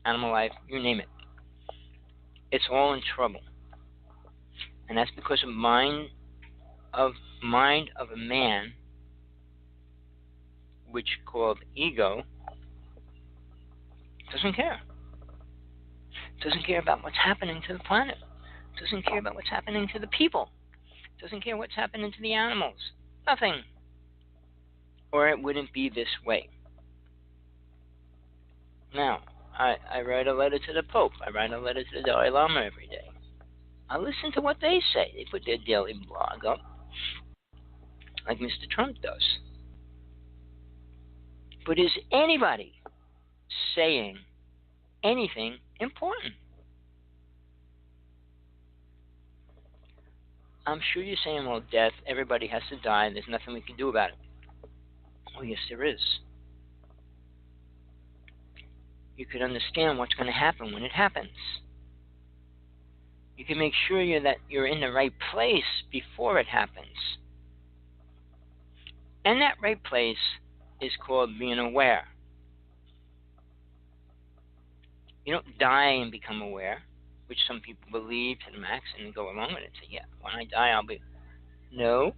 animal life, you name it. It's all in trouble. And that's because of mind of a man, which called ego, doesn't care. Doesn't care about what's happening to the planet. Doesn't care about what's happening to the people. Doesn't care what's happening to the animals. Nothing. Or it wouldn't be this way. Now, I write a letter to the Pope. I write a letter to the Dalai Lama every day. I listen to what they say. They put their daily blog up, like Mr. Trump does. But is anybody saying anything important? I'm sure you're saying, well, death, everybody has to die, and there's nothing we can do about it. Oh, yes, there is. You could understand what's going to happen when it happens. You can make sure that you're in the right place before it happens. And that right place is called being aware. You don't die and become aware, which some people believe to the max and go along with it and say, yeah, when I die, I'll be. No.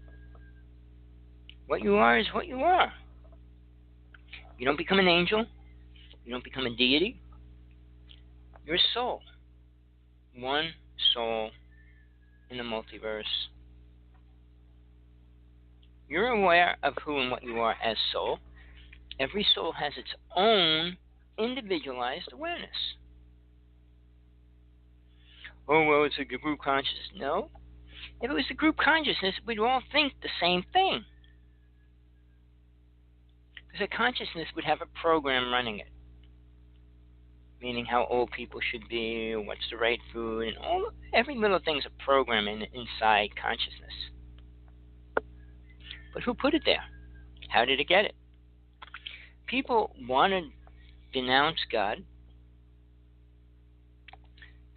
What you are is what you are. You don't become an angel. You don't become a deity. You're a soul. One soul in the multiverse. You're aware of who and what you are as soul. Every soul has its own individualized awareness. Oh, well, it's a group consciousness. No. If it was the group consciousness, we'd all think the same thing. Because a consciousness would have a program running it. Meaning how old people should be, what's the right food, and every little thing's a program inside consciousness. But who put it there? How did it get it? People want to denounce God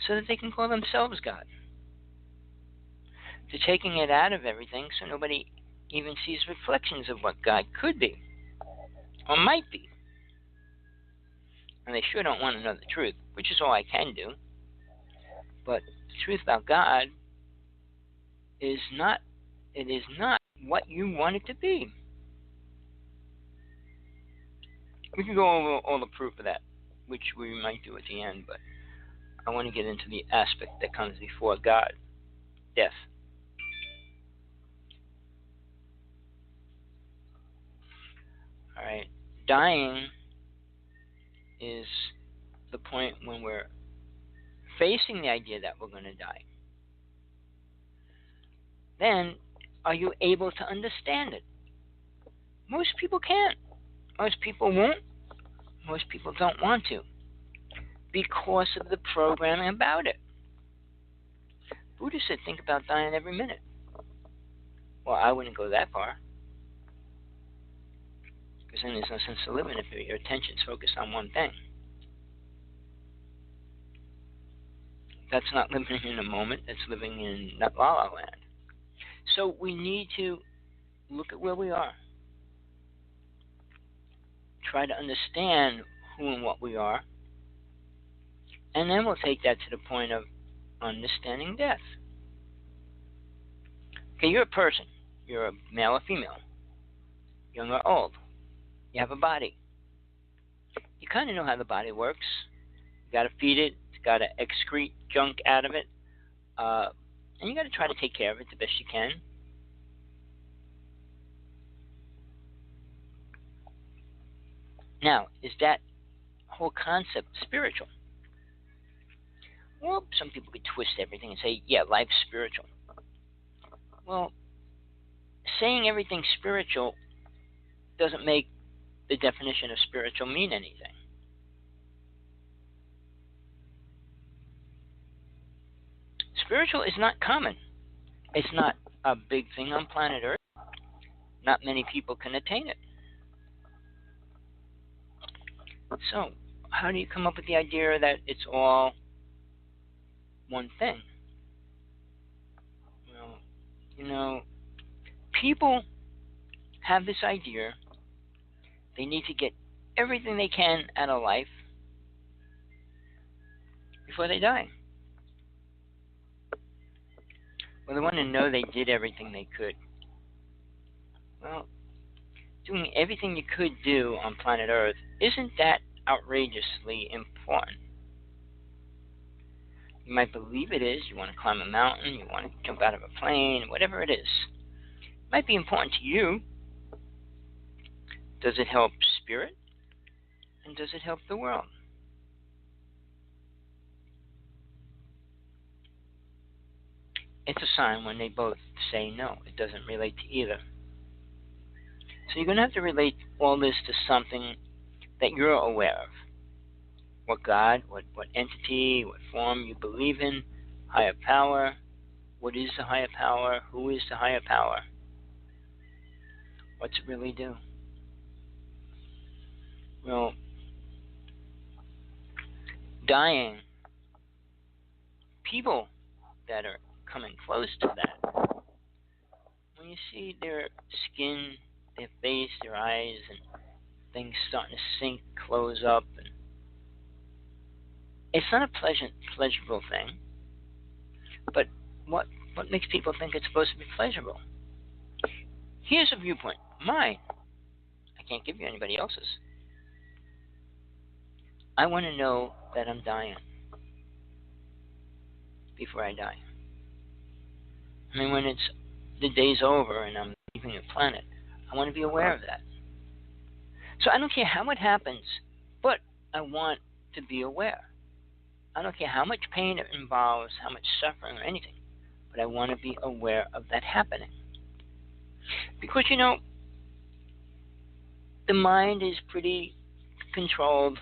so that they can call themselves God. They're taking it out of everything so nobody even sees reflections of what God could be or might be. And they sure don't want to know the truth, which is all I can do. But the truth about God is not what you want it to be. We can go over all the proof of that, which we might do at the end, but I want to get into the aspect that comes before God, death. All right, dying is the point when we're facing the idea that we're going to die. Then, are you able to understand it? Most people can't. Most people won't. Most people don't want to because of the programming about it. Buddha said, think about dying every minute. Well, I wouldn't go that far. Because then there's no sense to living if your attention's focused on one thing. That's not living in a moment. That's living in La La Land. So we need to look at where we are. Try to understand who and what we are. And then we'll take that to the point of understanding death. Okay, you're a person. You're a male or female. Young or old. You have a body. You kind of know how the body works. You got to feed it. You got to excrete junk out of it. And you got to try to take care of it the best you can. Now, is that whole concept spiritual? Well, some people could twist everything and say, yeah, life's spiritual. Well, saying everything's spiritual doesn't make the definition of spiritual mean anything. Spiritual is not common. It's not a big thing on planet Earth. Not many people can attain it. So, how do you come up with the idea that it's all one thing? Well, people have this idea they need to get everything they can out of life before they die? Well, they want to know they did everything they could. Well, doing everything you could do on planet Earth, isn't that outrageously important? You might believe it is. You want to climb a mountain, you want to jump out of a plane, whatever it is. It might be important to you. Does it help spirit? And does it help the world? It's a sign when they both say no. It doesn't relate to either. So you're going to have to relate all this to something that you're aware of. What God, what entity, what form you believe in, higher power. What is the higher power? Who is the higher power? What's it really do? Well, dying, people that are coming close to that, when you see their skin, their face, their eyes, and things starting to sink, close up, and it's not a pleasurable thing. But what makes people think it's supposed to be pleasurable? Here's a viewpoint, mine. I can't give you anybody else's. I want to know that I'm dying before I die. I mean, when it's the day's over and I'm leaving the planet, I want to be aware of that. So I don't care how it happens, but I want to be aware. I don't care how much pain it involves, how much suffering or anything, but I want to be aware of that happening. Because, the mind is pretty controlled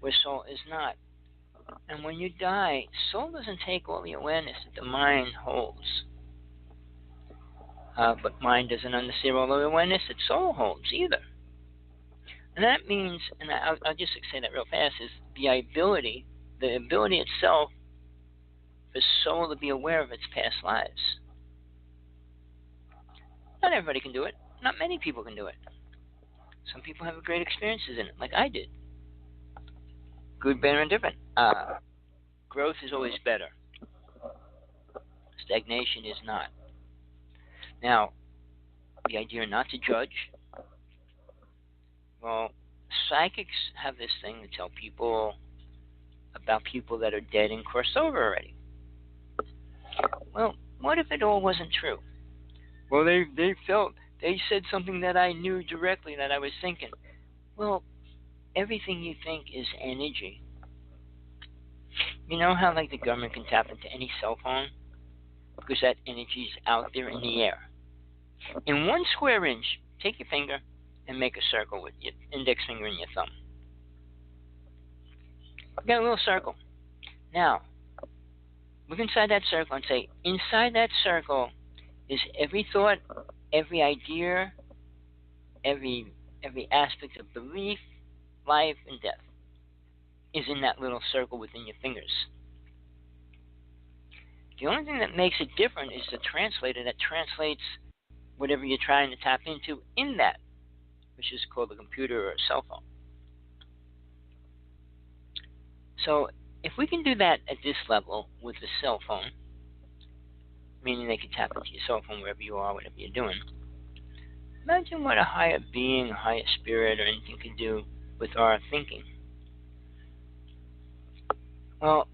where soul is not. And when you die, soul doesn't take all the awareness that the mind holds. But mind doesn't understand all the awareness that soul holds either. And that means, and I'll just say that real fast, is the ability itself for soul to be aware of its past lives. Not everybody can do it. Not many people can do it. Some people have great experiences in it, like I did. Good, bad, and different. Growth is always better. Stagnation is not. Now, the idea not to judge. Well, psychics have this thing to tell people about people that are dead and crossed over already. Well, what if it all wasn't true? Well, they said something that I knew directly that I was thinking. Well, everything you think is energy. You know how the government can tap into any cell phone? Because that energy is out there in the air. In 1 square inch, take your finger and make a circle with your index finger and your thumb. You got a little circle. Now, look inside that circle and say, inside that circle is every thought, every idea, every aspect of belief, life, and death is in that little circle within your fingers. The only thing that makes it different is the translator that translates whatever you're trying to tap into in that, which is called a computer or a cell phone. So if we can do that at this level with the cell phone, meaning they can tap into your cell phone wherever you are, whatever you're doing, imagine what a higher being, a higher spirit, or anything can do with our thinking. Well,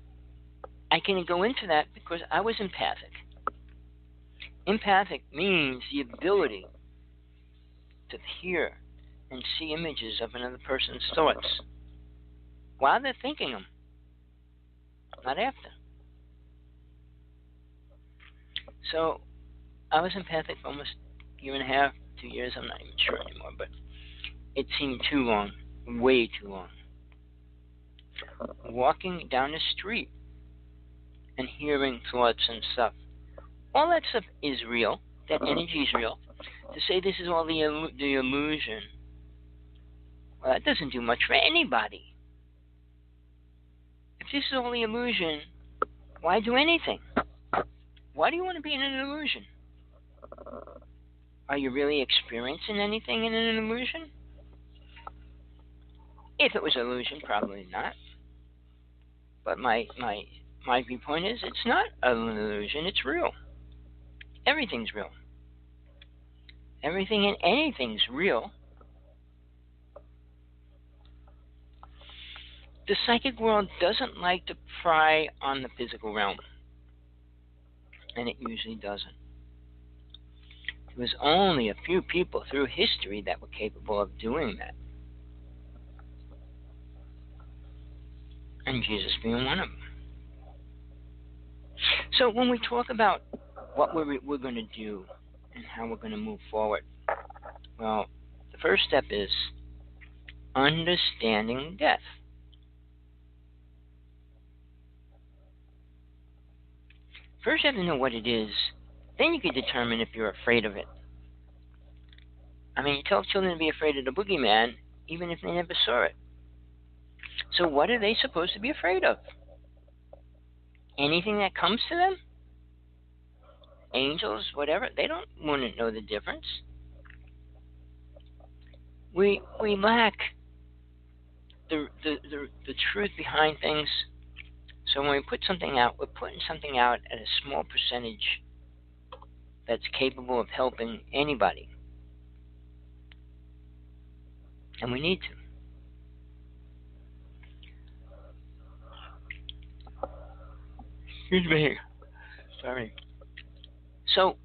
I can go into that because I was empathic. Empathic means the ability to hear and see images of another person's thoughts while they're thinking them, not after. So I was empathic for almost a year and a half, 2 years, I'm not even sure anymore, but it seemed too long, way too long. Walking down the street and hearing thoughts and stuff, all that stuff is real, that energy is real. To say this is all the illusion, well, that doesn't do much for anybody. If this is only illusion, why do anything? Why do you want to be in an illusion? Are you really experiencing anything in an illusion? If it was illusion, probably not. But my viewpoint is it's not an illusion, it's real. Everything's real. Everything and anything's real. The psychic world doesn't like to pry on the physical realm, and it usually doesn't. There was only a few people through history that were capable of doing that, and Jesus being one of them. So when we talk about what we're going to do and how we're going to move forward, well, the first step is understanding death. First, you have to know what it is. Then you can determine if you're afraid of it. I mean, you tell children to be afraid of the boogeyman, even if they never saw it. So what are they supposed to be afraid of? Anything that comes to them? Angels, whatever? They wouldn't know the difference. We lack the truth behind things. So when we put something out, we're putting something out at a small percentage that's capable of helping anybody. And we need to. Excuse me. Sorry. So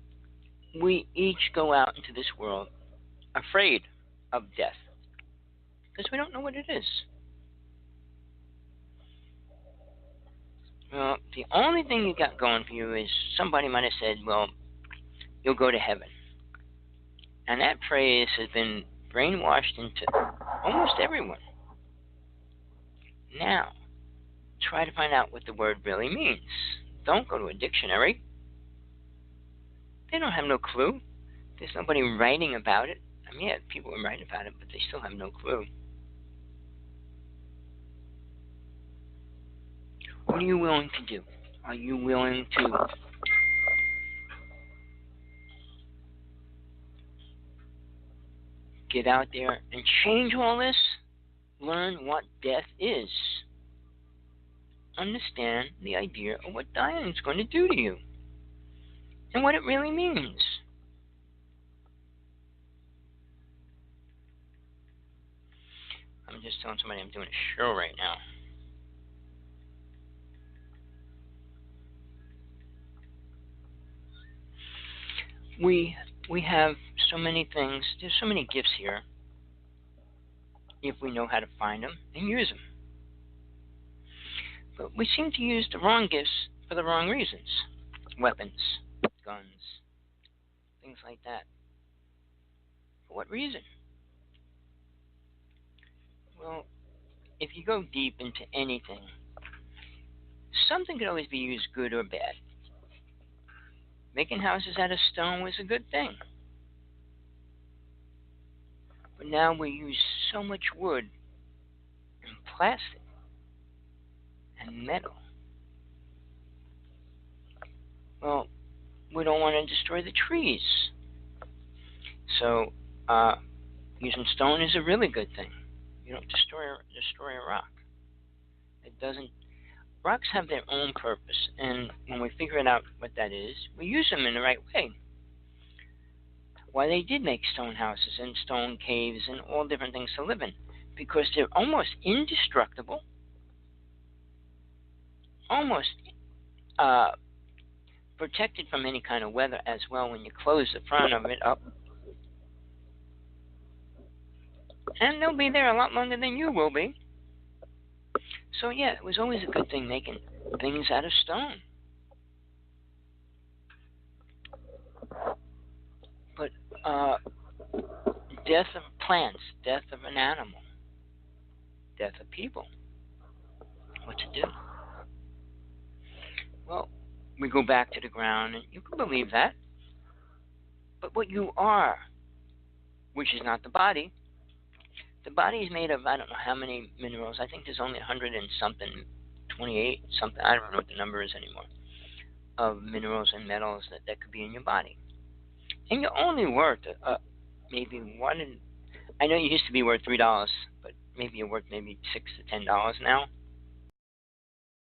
we each go out into this world afraid of death because we don't know what it is. Well, the only thing you got going for you is somebody might have said, well, you'll go to heaven. And that phrase has been brainwashed into almost everyone. Now, try to find out what the word really means. Don't go to a dictionary. They don't have no clue. There's nobody writing about it. I mean, yeah, people are writing about it, but they still have no clue. What are you willing to do? Are you willing to get out there and change all this? Learn what death is. Understand the idea of what dying is going to do to you and what it really means. I'm just telling somebody I'm doing a show right now. We have so many things. There's so many gifts here if we know how to find them and use them. But we seem to use the wrong gifts for the wrong reasons. Weapons, guns, things like that. For what reason? Well, if you go deep into anything, something could always be used good or bad. Making houses out of stone was a good thing. But now we use so much wood and plastic and metal. Well, we don't want to destroy the trees. So, using stone is a really good thing. You don't destroy a rock. It doesn't. Rocks have their own purpose, and when we figure out what that is, we use them in the right way. Why they did make stone houses and stone caves and all different things to live in, because they're almost indestructible, almost protected from any kind of weather as well when you close the front of it up. And they'll be there a lot longer than you will be. So yeah, it was always a good thing making things out of stone. But death of plants, death of an animal, death of people. What to do? Well, we go back to the ground, and you can believe that. But what you are, which is not the body is made of, I don't know how many minerals. I think there's only 100 and something, 28 something. I don't know what the number is anymore, of minerals and metals that could be in your body. And you're only worth maybe one. I know you used to be worth $3, but maybe you're worth maybe $6 to $10 now.